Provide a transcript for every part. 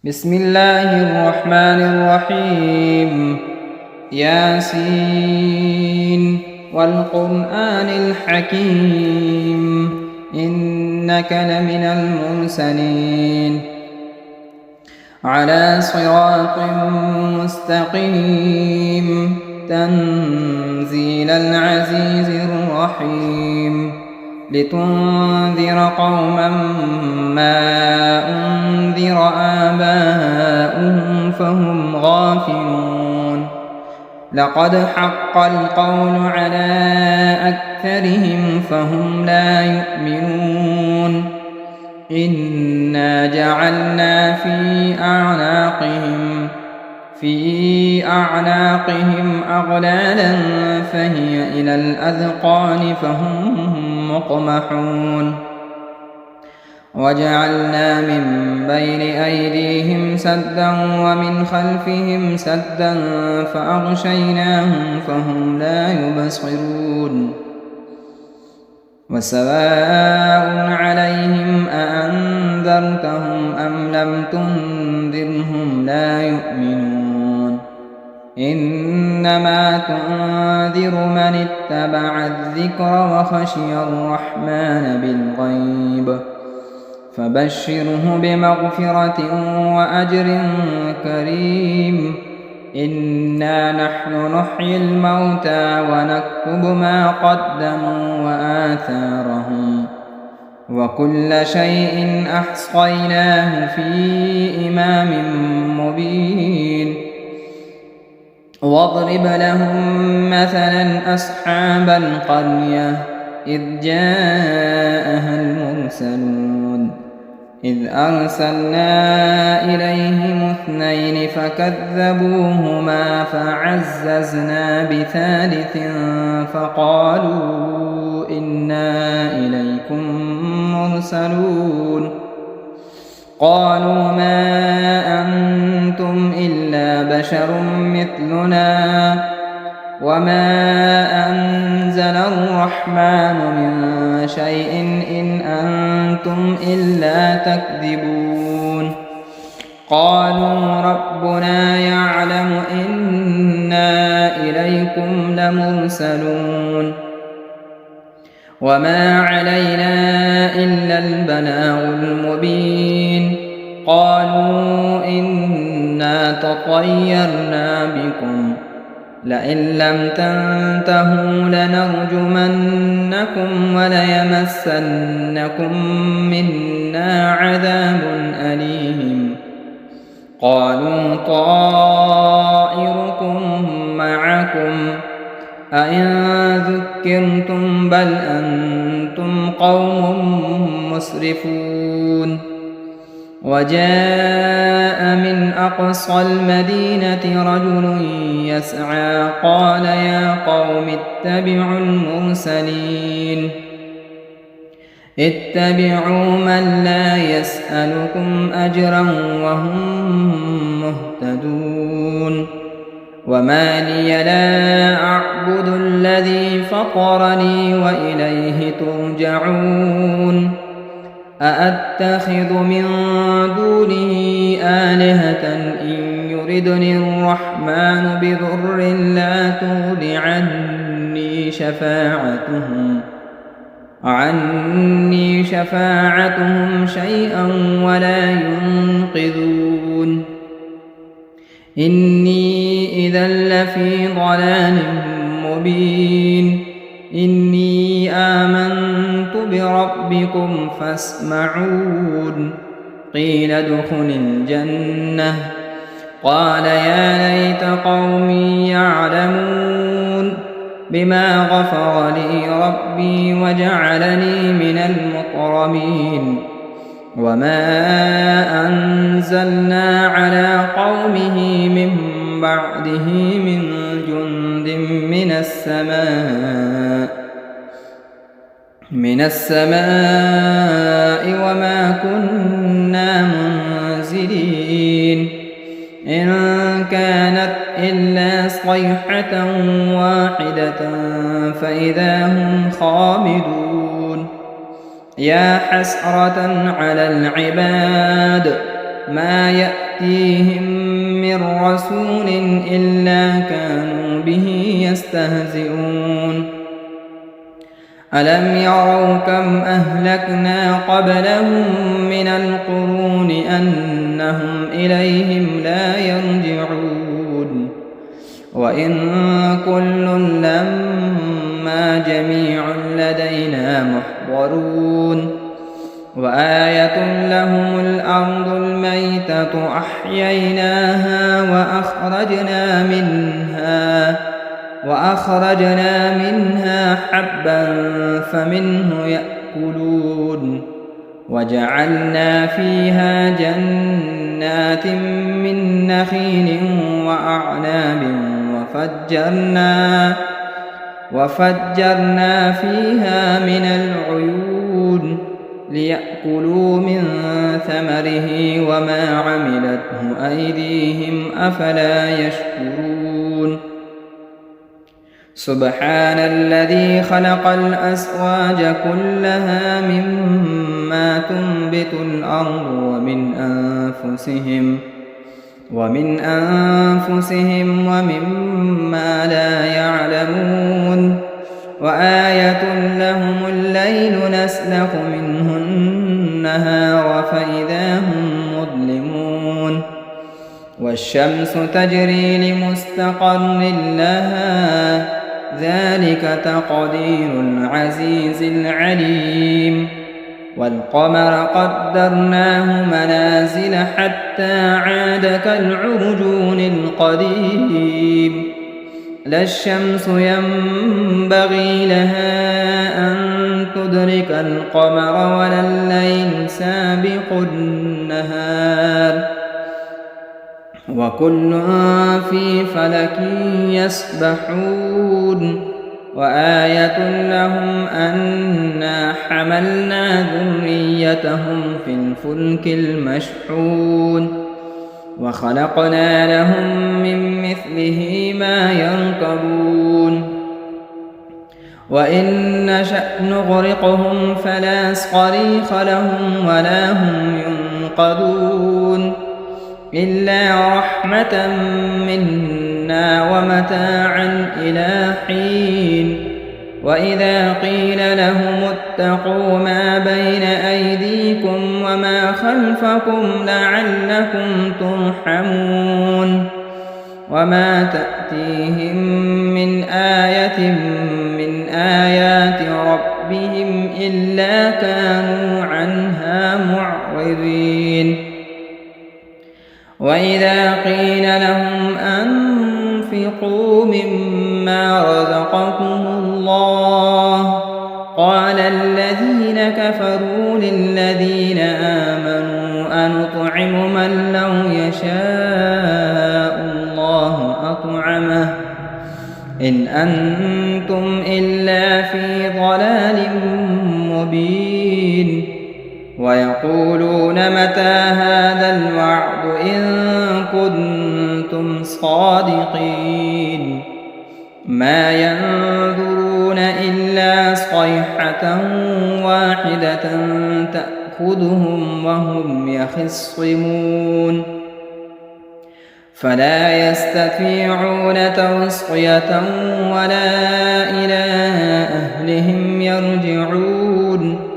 بسم الله الرحمن الرحيم. ياسين والقرآن الحكيم إنك لمن المرسلين على صراط مستقيم تنزيل العزيز الرحيم لتنذر قوما ما أنذر آباؤهم فهم غافلون لقد حق القول على أكثرهم فهم لا يؤمنون إنا جعلنا في أعناقهم أغلالا فهي إلى الأذقان فهم مقمحون وجعلنا من بين أيديهم سدا ومن خلفهم سدا فأغشيناهم فهم لا يبصرون وسواء عليهم أأنذرتهم أم لم تنذرهم لا يؤمنون إنما تنذر من اتبع الذكر وخشي الرحمن بالغيب فبشره بمغفرة وأجر كريم إنا نحن نحيي الموتى ونكتب ما قدموا وآثارهم وكل شيء أحصيناه في إمام مبين واضرب لهم مثلا أصحاب القرية إذ جاءها المرسلون إذ أرسلنا إليهم 2 فكذبوهما فعززنا بثالث فقالوا إنا إليكم مرسلون قالوا ما أنتم إلا بشر مثلنا وما أنزل الرحمن من شيء إن أنتم إلا تكذبون قالوا ربنا يعلم إنا إليكم لمرسلون وما علينا إلا البلاغ المبين قالوا إنا تطيرنا بكم لئن لم تنتهوا لنرجمنكم وليمسنكم منا عذاب أليم قالوا طائركم معكم أئن ذكرتم بل أنتم قوم مسرفون وجاء من أقصى المدينة رجل يسعى قال يا قوم اتبعوا المرسلين اتبعوا من لا يسألكم أجرا وهم مهتدون وما لي لا أعبد الذي فطرني وإليه ترجعون أأتخذ من دونه آلهة إن يردني الرحمن بضر لا تغن عني شفاعتهم شيئا ولا ينقذون إني إذا لفي ضلال مبين إني آمنت بربكم فاسمعون قيل ادخل الجنة قال يا ليت قومي يعلمون بما غفر لي ربي وجعلني من المكرمين وما أنزلنا على قومه من بعده من جند من السماء وما كنا منزلين إن كانت إلا صيحة واحدة فإذا هم خامدون يا حسرة على العباد ما يأتون يأتيهم من رسول إلا كانوا به يستهزئون ألم يروا كم أهلكنا قبلهم من القرون أنهم إليهم لا يرجعون وإن كل لما جميع لدينا محضرون وآية لهم الأرض الميتة أحييناها وأخرجنا منها حبا فمنه يأكلون وجعلنا فيها جنات من نخيل وأعناب وفجرنا فيها من العيون ليأكلوا من ثمره وما عملته أيديهم أفلا يشكرون سبحان الذي خلق الأزواج كلها مما تنبت الأرض ومن أنفسهم ومما لا يعلمون وآية لهم الليل نسلخ منه النهار فإذا هم مظلمون والشمس تجري لمستقر لها ذلك تقدير العزيز العليم والقمر قدرناه منازل حتى عاد كالعرجون القديم لا الشمس ينبغي لها أن تدرك القمر ولا الليل سابق النهار وكل في فلك يسبحون وآية لهم أنا حملنا ذريتهم في الفلك المشحون وخلقنا لهم من مثله ما يركبون وإن نشأ نغرقهم فلا صريخ لهم ولا هم ينقذون إلا رحمة منا ومتاعا إلى حين وإذا قيل لهم اتقوا ما بين أيديكم وما خلفكم لعلكم ترحمون وما تأتيهم من آية من آيات ربهم إلا كانوا عنها معرضين وإذا قيل لهم أنفقوا مما رزقكم الله قال الذين كفروا للذين آمنوا أنطعم من لو يشاء الله أطعمه إن أنتم إلا في ضلال مبين ويقولون متى هذا الوعد إن كنتم صادقين ما ينظرون إلا صيحة واحدة تأخذهم وهم يخصمون فلا يستطيعون توصية ولا إلى أهلهم يرجعون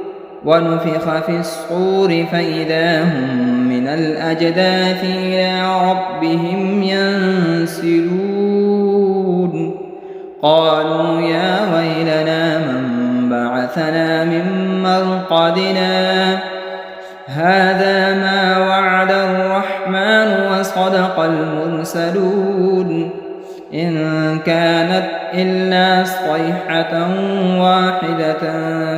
ونفخ في الصور فإذا هم من الأجداث إلى ربهم ينسلون قالوا يا ويلنا من بعثنا من مرقدنا هذا ما وعد الرحمن وصدق المرسلون إن كانت إلا صيحة واحدة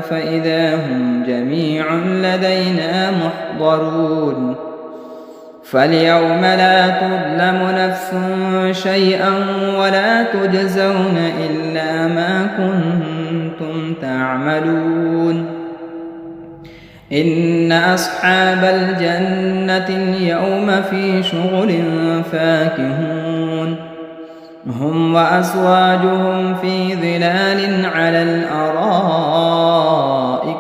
فإذا هم جميع لدينا محضرون فاليوم لا تظلم نفس شيئا ولا تجزون إلا ما كنتم تعملون إن أصحاب الجنة اليوم في شغل فاكهون هم وأزواجهم في ظلال على الأرائك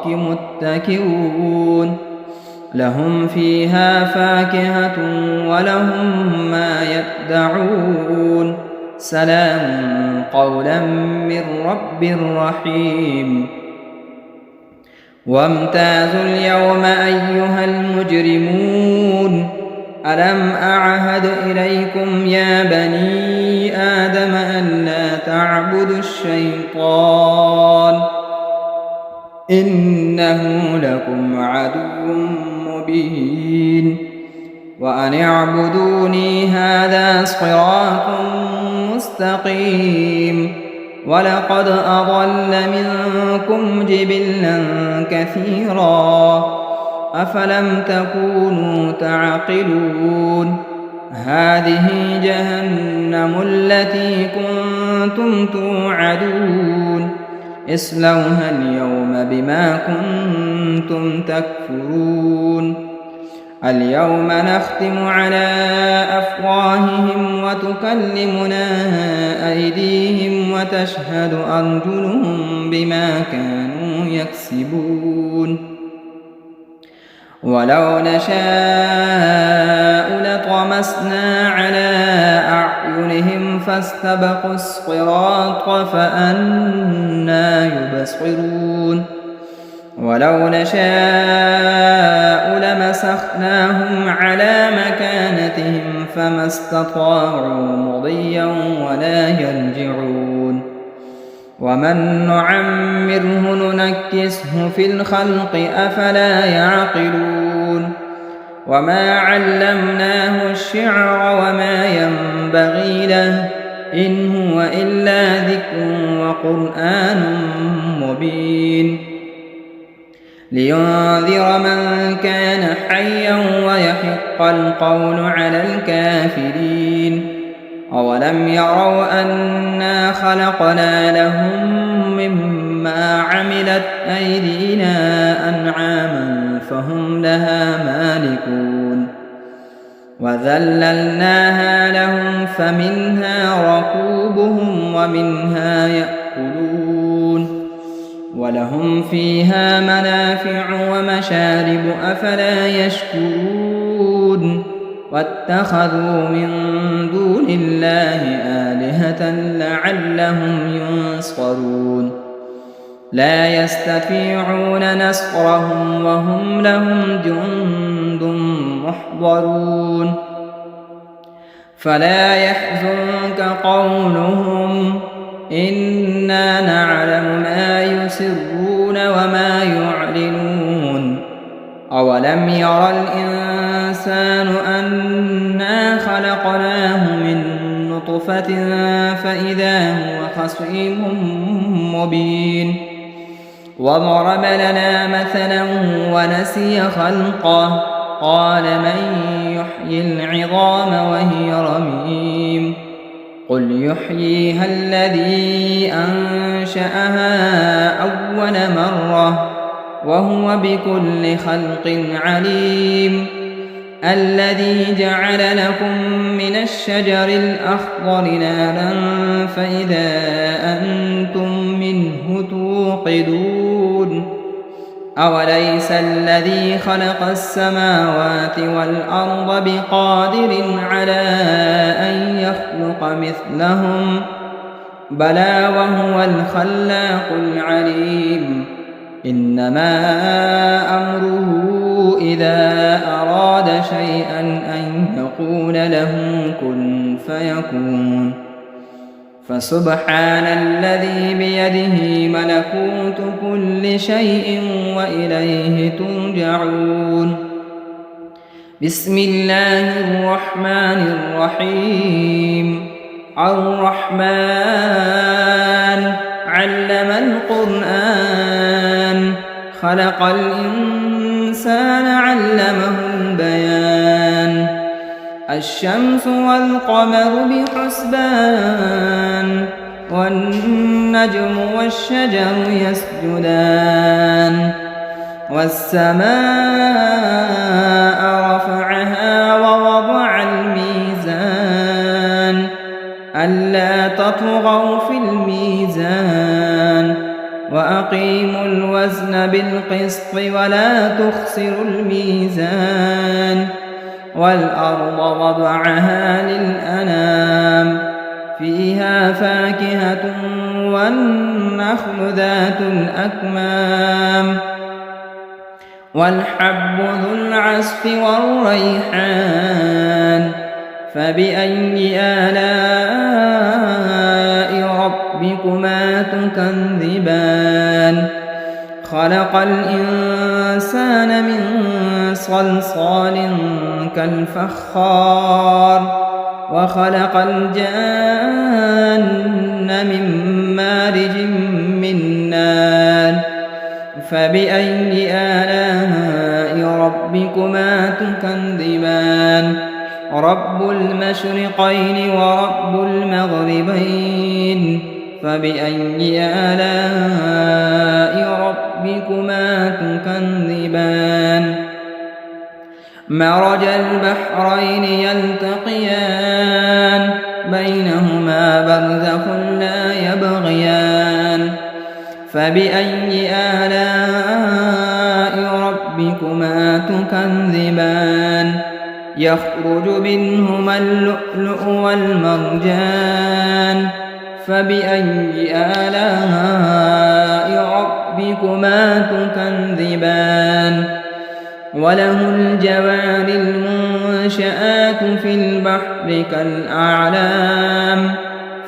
متكئون لهم فيها فاكهة ولهم ما يدعون سلام قولا من رب رحيم وامتازوا اليوم أيها المجرمون ألم أعهد إليكم يا بني آدم ألا تعبدوا الشيطان إنه لكم عدو مبين وأن اعبدوني هذا صراط مستقيم ولقد أضل منكم جبلا كثيرا أفلم تكونوا تعقلون هذه جهنم التي كنتم توعدون اصلوها اليوم بما كنتم تكفرون اليوم نختم على أفواههم وتكلمنا أيديهم وتشهد أرجلهم بما كانوا يكسبون ولو نشاء لطمسنا على أعينهم فاستبقوا الصراط فأنى يبصرون ولو نشاء لمسخناهم على مكانتهم فما استطاعوا مضيا ولا يرجعون ومن نعمره ننكسه في الخلق أفلا يعقلون وما علمناه الشعر وما ينبغي له إن هو إلا ذكر وقرآن مبين لينذر من كان حيا ويحق القول على الكافرين أولم يروا أنا خلقنا لهم مما عملت أيدينا أنعاما فهم لها مالكون وذللناها لهم فمنها ركوبهم ومنها يأكلون ولهم فيها منافع ومشارب أفلا يشكرون واتخذوا من دون الله آلهة لعلهم ينصرون لا يستطيعون نصرهم وهم لهم جند محضرون فلا يحزنك قولهم إنا نعلم ما يسرون وما يعلنون أولم ير الإنسان أنا خلقناه من نطفة فإذا هو خصيم مبين وضرب لنا مثلا ونسي خلقه قال من يحيي العظام وهي رميم قل يحييها الذي أنشأها أول مرة وهو بكل خلق عليم الذي جعل لكم من الشجر الأخضر نارا فإذا أنتم منه توقدون أوليس الذي خلق السماوات والأرض بقادر على أن يخلق مثلهم بلى وهو الخلاق العليم إنما أمره إذا أراد شيئا أن يقول له كن فيكون فسبحان الذي بيده ملكوت كل شيء وإليه ترجعون بسم الله الرحمن الرحيم الرحمن علم القرآن خلق الإنسان علمه البيان الشمس والقمر بحسبان والنجم والشجر يسجدان والسماء رفعها ووضع الميزان ألا تطغوا في الميزان وأقيموا الوزن بالقسط ولا تخسروا الميزان والأرض وضعها للأنام فيها فاكهة والنخل ذات الأكمام والحب ذو العصف والريحان فبأي آلاء ربكما تكذبان خلق الإنسان من صلصال كالفخار وخلق الجان من مارج من نار فبأي آلاء ربكما تكذبان رب المشرقين ورب المغربين فبأي آلاء ربكما تكذبان مرج البحرين يلتقيان بينهما برزخ لا يبغيان فبأي آلاء ربكما تكذبان يخرج منهما اللؤلؤ والمرجان فبأي آلاء ربكما تكذبان وله الجوار المنشآت في البحر كالأعلام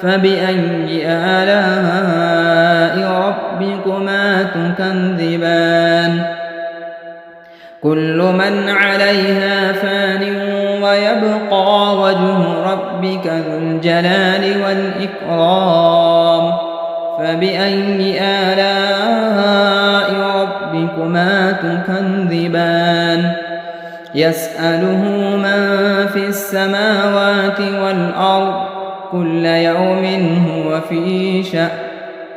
فبأي آلاء ربكما تكذبان كل من عليها فان ويبقى وجه ربك ذو الجلال والإكرام فبأي آلاء ربكما تكذبان يسأله من في السماوات والأرض كل يوم هو في شأن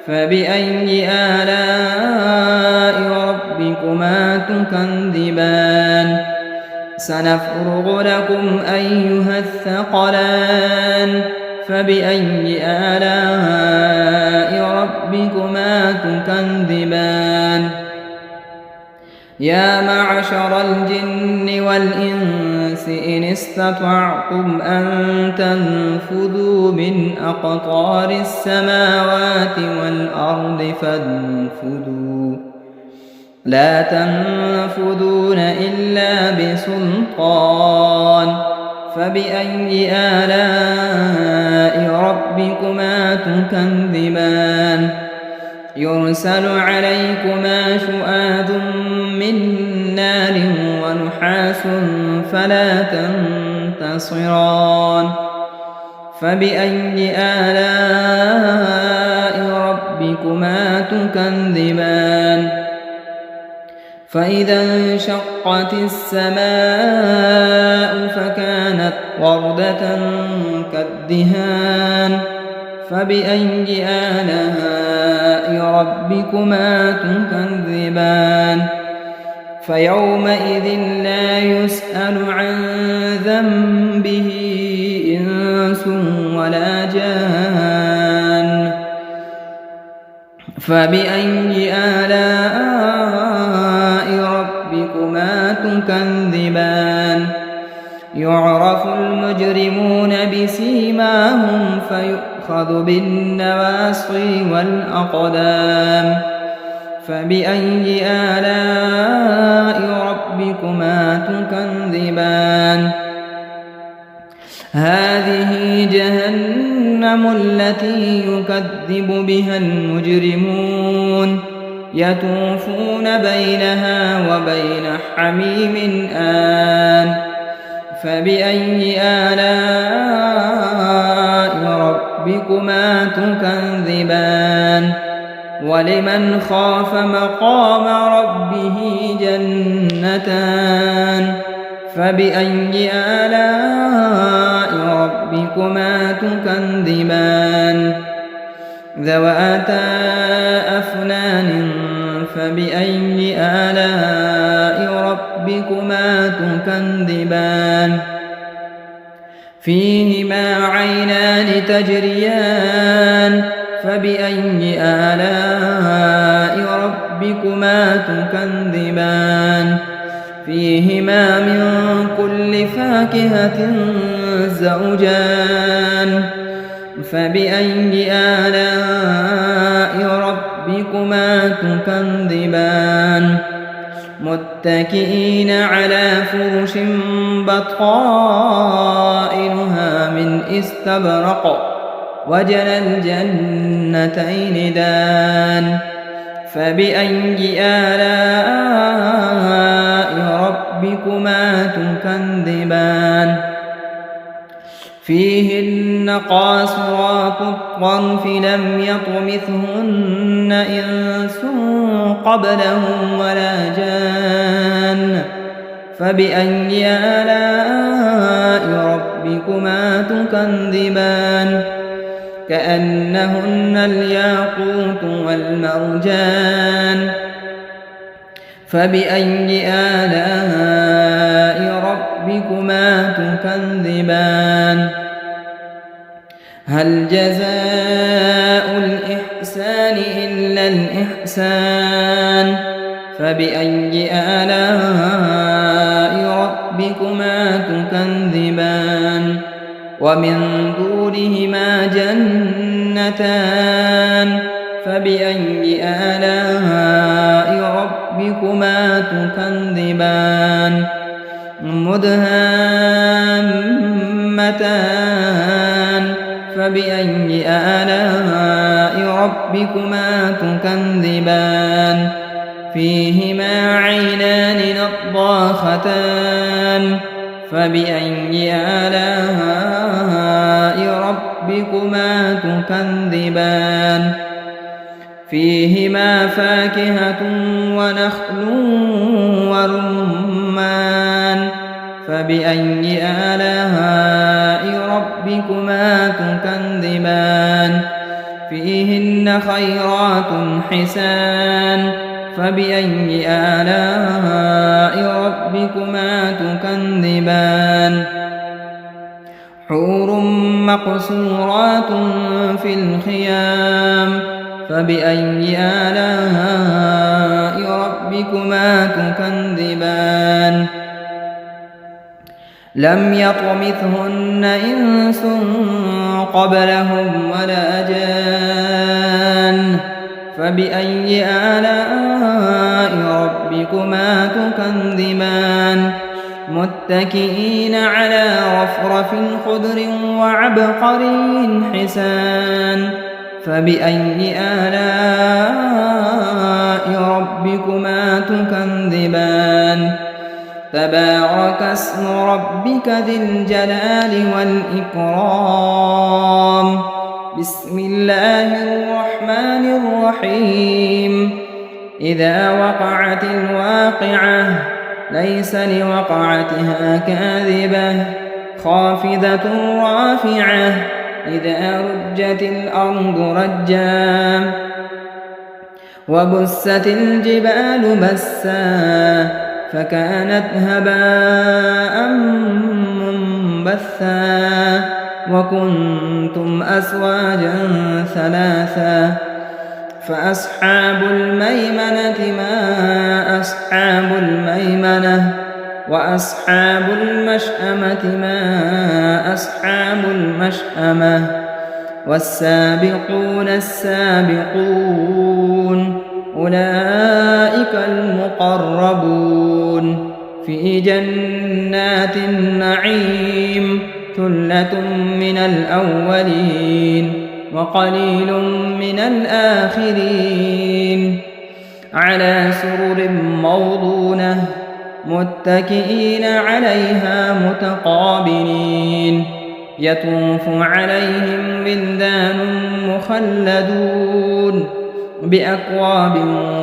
فبأي آلاء ربكما تكذبان سنفرغ لكم أيها الثقلان فبأي آلاء ربكما تكذبان يا معشر الجن والإنس إن استطعتم أن تنفذوا من أقطار السماوات والأرض فانفذوا لا تنفذون إلا بسلطان فبأي آلاء ربكما تكذبان يرسل عليكما شؤاد من نار ونحاس فلا تنتصران فبأي آلاء ربكما تكذبان فإذا انشقت السماء فكانت وردة كالدهان فبأي آلاء ربكما تكذبان فيومئذ لا يسأل عن ذنبه إنس ولا جان فبأي آلاء ربكما تكذبان يعرف المجرمون بسيماهم فيؤخذ بالنواصي والأقدام فبأي آلاء ربكما تكذبان هذه جهنم التي يكذب بها المجرمون يطوفون بينها وبين حميم آن فبأي آلاء ربكما تكذبان ولمن خاف مقام ربه جنتان فبأي آلاء ربكما تكذبان ذواتا أفنان فبأي آلاء ربكما تكذبان فيهما عينان تجريان فبأي آلاء ربكما تكذبان فيهما من كل فاكهة زوجان فبأي آلاء ربكما تكذبان متكئين على فرش بطائنها من استبرق وجنى الجنتين دان فبأي آلاء ربكما تكذبان فيهن قاصرات الطرف لم يطمثهن إنس قبلهم ولا جان فبأي آلاء ربكما تكذبان كأنهن الياقوت والمرجان فبأي آلاء ربكما تكذبان هل جزاء الإحسان إلا الإحسان فبأي آلاء ربكما تكذبان ومن دونهما جنتان فبأي آلاء ربكما تكذبان مدهامتان فبأي آلاء ربكما تكذبان فيهما عينان نضاختان فبأي آلاء ربكما تكذبان فيهما فاكهة ونخل ورمان فبأي آلاء ربكما تكذبان فيهن خيرات حسان فبأي آلاء ربكما تكذبان حور مقصورات في الخيام فبأي آلاء ربكما تكذبان لم يطمثهن إنس قبلهم ولا جان فبأي آلاء ربكما تكذبان متكئين على رفرف خضر وعبقري حسان فبأي آلاء ربكما تكذبان تبارك اسم ربك ذي الجلال والإكرام بسم الله الرحمن الرحيم إذا وقعت الواقعة ليس لوقعتها كاذبة خافضة رافعة إذا رجت الأرض رجا وبست الجبال بسا فكانت هباء منبثا وكنتم أزواجا ثلاثا فأصحاب الميمنة ما أصحاب الميمنة وأصحاب المشأمة ما أصحاب المشأمة والسابقون السابقون أولئك المقربون في جنات النعيم ثلة من الأولين وقليل من الآخرين على سرر موضونة متكئين عليها متقابلين يطوف عليهم ولدان مخلدون بأكواب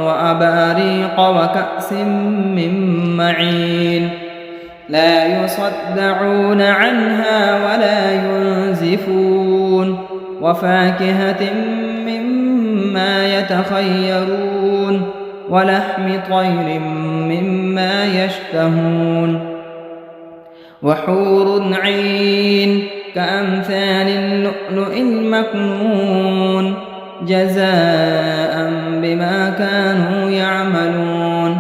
وأباريق وكأس من معين لا يصدعون عنها ولا ينزفون وفاكهة مما يتخيرون ولحم طير مما يشتهون وحور عين كأمثال اللؤلؤ المكنون جزاء بما كانوا يعملون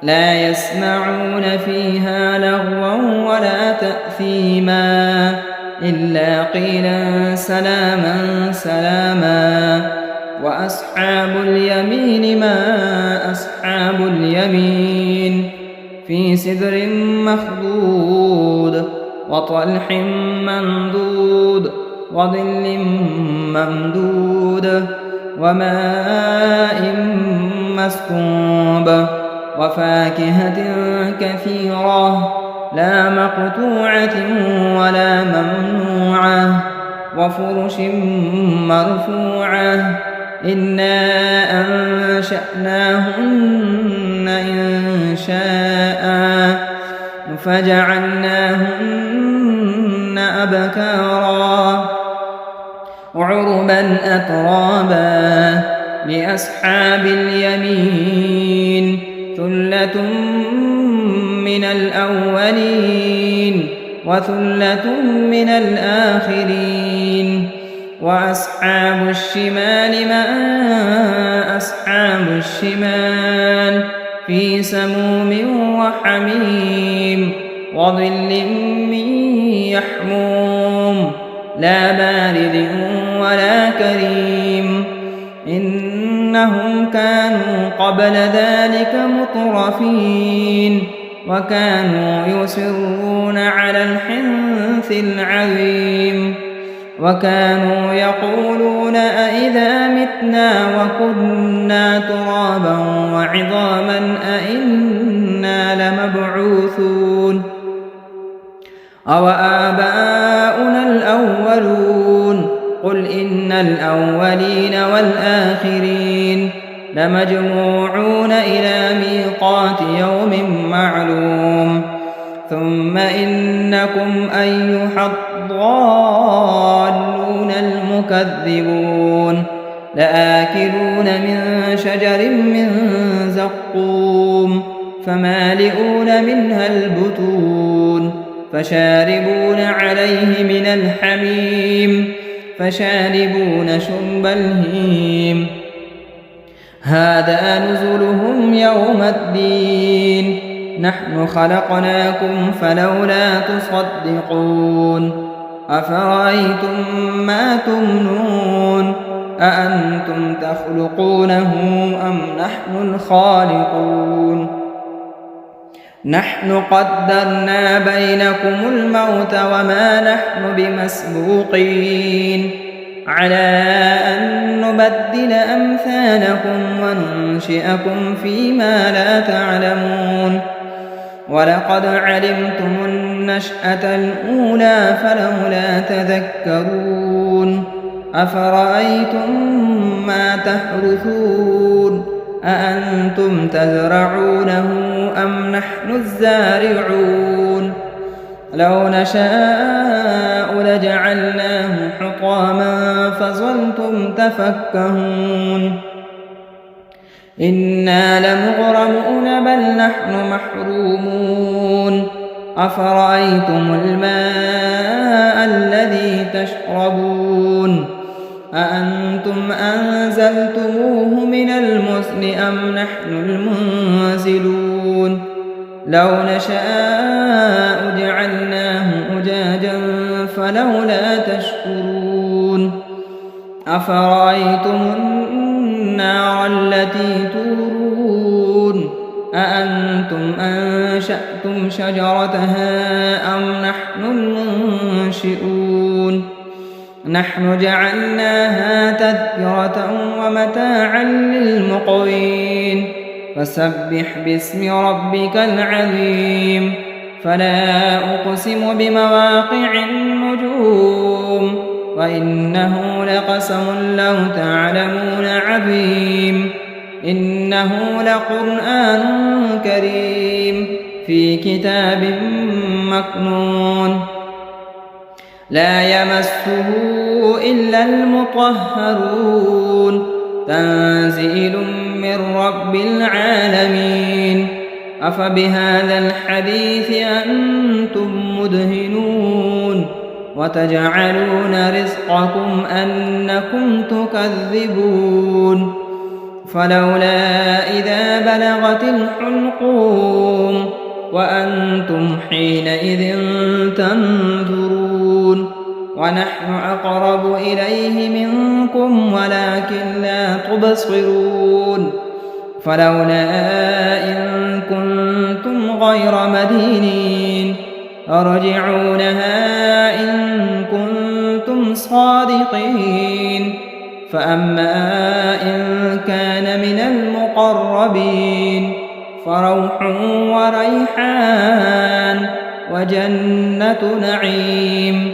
لا يسمعون فيها لغوا ولا تأثيما إلا قيلا سلاما سلاما وأصحاب اليمين ما أصحاب اليمين في سدر مخضود وطلح ممدود وظل ممدود وماء مسكوب وفاكهة كثيرة لا مقطوعة ولا ممنوعة وفرش مرفوعة إنا أنشأناهن إنشاء فجعلناهن أبكارا عربا أترابا لأصحاب اليمين ثلة من الأولين وثلة من الآخرين وأصحاب الشمال ما أصحاب الشمال في سموم وحميم وظل من يحموم لا بارد ولا كريم إنهم كانوا قبل ذلك مترفين وكانوا يصرون على الحنث العظيم وكانوا يقولون أئذا متنا وكنا ترابا وعظاما أئنا لمبعوثون أوآباؤنا الأولون قل إن الأولين والآخرين لمجموعون إلى ميقات يوم معلوم ثم إنكم أيها الضالون المكذبون لآكلون من شجر من زقوم فمالئون منها البطون فشاربون عليه من الحميم فشاربون شرب الهيم هذا نزلهم يوم الدين نحن خلقناكم فلولا تصدقون أفرأيتم ما تمنون أأنتم تخلقونه أم نحن الخالقون نحن قدرنا بينكم الموت وما نحن بمسبوقين على أن نبدل أمثالكم وننشئكم فيما لا تعلمون ولقد علمتم النشأة الأولى فلولا تذكرون أفرأيتم ما تحرثون أأنتم تزرعونه أم نحن الزارعون لو نشاء لجعلناه حطاما فظلتم تفكهون إنا لمغرمون بل نحن محرومون أفرأيتم الماء الذي تشربون أأنتم أنزلتموه من المزن أم نحن المنزلون لو نشاء جعلناه أجاجا فلولا تشكرون أفرأيتم النار التي تورون أأنتم أنشأتم شجرتها أم نحن المنشئون نحن جعلناها تذكرة ومتاعا للمقوين فسبح باسم ربك العظيم فلا أقسم بمواقع النجوم وإنه لقسم لو تعلمون عظيم إنه لقرآن كريم في كتاب مكنون لا يمسه إلا المطهرون تنزيل من رب العالمين أفبهذا الحديث أنتم مدهنون وتجعلون رزقكم أنكم تكذبون فلولا إذا بلغت الحلقوم وأنتم حينئذ تنظرون ونحن أقرب إليه منكم ولكن لا تبصرون فلولا إن كنتم غير مدينين ارجعونها إن كنتم صادقين فأما إن كان من المقربين فروح وريحان وجنة نعيم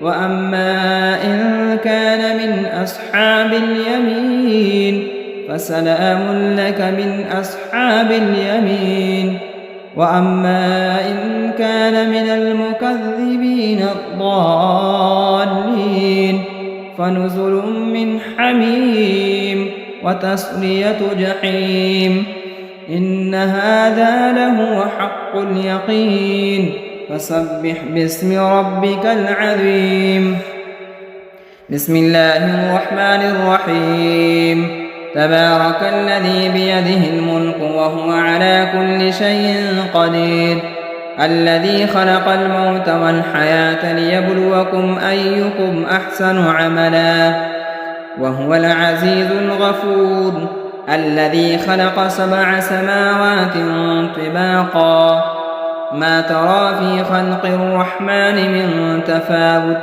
وأما إن كان من أصحاب اليمين فسلام لك من أصحاب اليمين وأما إن كان من المكذبين الضالين فنزل من حميم وتصلية جحيم إن هذا لهو حق اليقين فسبح باسم ربك العظيم بسم الله الرحمن الرحيم تبارك الذي بيده الملك وهو على كل شيء قدير الذي خلق الموت والحياة ليبلوكم أيكم أحسن عملا وهو العزيز الغفور الذي خلق 7 سماوات طباقا ما ترى في خلق الرحمن من تفاوت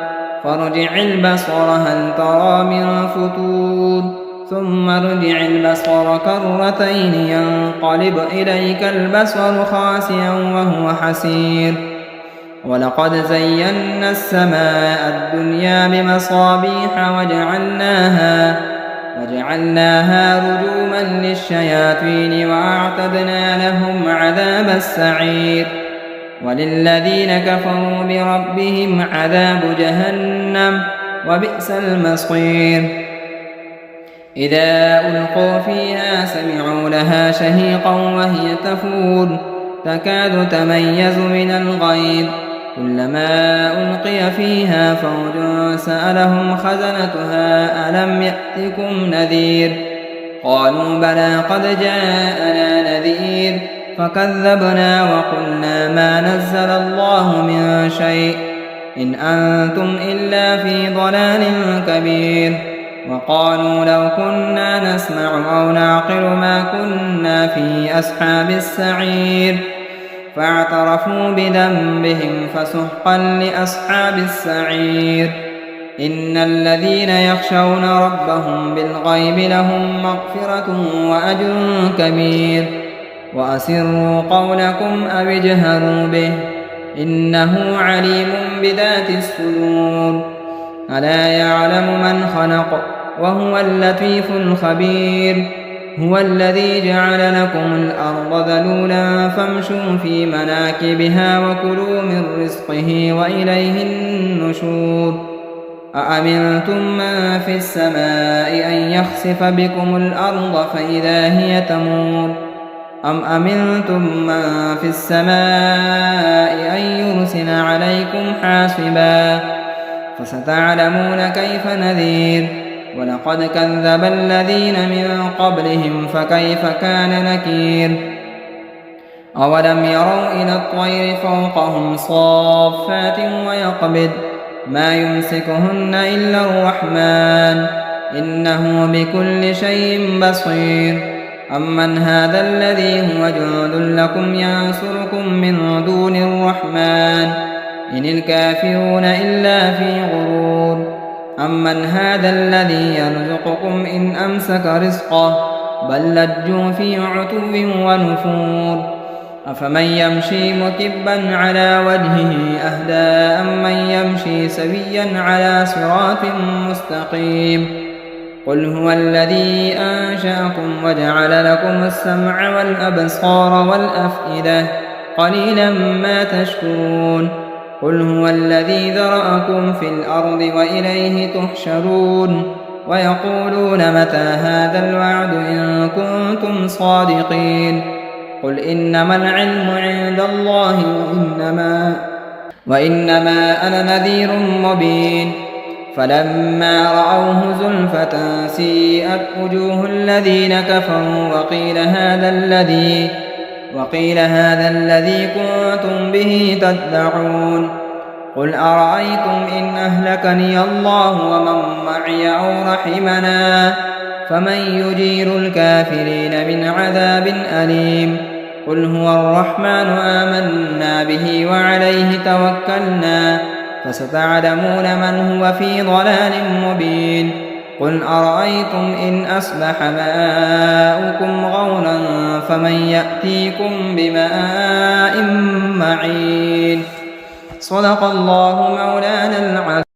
فارجع البصر هل ترى من فتور ثم ارجع البصر كرتين ينقلب إليك البصر خاسئا وهو حسير ولقد زينا السماء الدنيا بمصابيح وجعلناها رجوما للشياطين وأعتدنا لهم عذاب السعير وللذين كفروا بربهم عذاب جهنم وبئس المصير إذا ألقوا فيها سمعوا لها شهيقا وهي تفور تكاد تميز من الغيظ كلما ألقي فيها فوج سألهم خزنتها ألم يأتكم نذير قالوا بلى قد جاءنا نذير فكذبنا وقلنا ما نزل الله من شيء إن أنتم إلا في ضلال كبير وقالوا لو كنا نسمع أو نعقل ما كنا في أصحاب السعير فاعترفوا بذنبهم فسحقا لأصحاب السعير إن الذين يخشون ربهم بالغيب لهم مغفرة وأجر كبير وأسروا قولكم أو اجهروا به إنه عليم بذات الصدور ألا يعلم من خلق وهو اللطيف الخبير هو الذي جعل لكم الأرض ذلولا فامشوا في مناكبها وكلوا من رزقه وإليه النشور أأمنتم من في السماء أن يخسف بكم الأرض فإذا هي تمور أم أمنتم من في السماء أن يرسل عليكم حاصبا فستعلمون كيف نذير ولقد كذب الذين من قبلهم فكيف كان نكير أولم يروا إلى الطير فوقهم صافات ويقبض ما يمسكهن إلا الرحمن إنه بكل شيء بصير أمن هذا الذي هو جند لكم ينصركم من دون الرحمن إن الكافرون إلا في غرور أمن هذا الذي يرزقكم إن أمسك رزقه بل لجوا في عتو ونفور أفمن يمشي مكبا على وجهه أهدى أمن يمشي سويا على صراط مستقيم قل هو الذي أنشأكم وجعل لكم السمع والأبصار والأفئدة قليلا ما تشكرون قل هو الذي ذرأكم في الأرض وإليه تحشرون ويقولون متى هذا الوعد إن كنتم صادقين قل إنما العلم عند الله وإنما أنا نذير مبين فلما رأوه زلفة سيئت وجوه الذين كفروا وقيل هذا الذي كنتم به تدعون قل أرأيتم إن أهلكني الله ومن معي أو رحمنا فمن يجير الكافرين من عذاب أليم قل هو الرحمن آمنا به وعليه توكلنا فستعلمون من هو في ضلال مبين قل أرأيتم إن أصبح ماؤكم غورا فمن يأتيكم بماء معين صدق الله مولانا العظيم.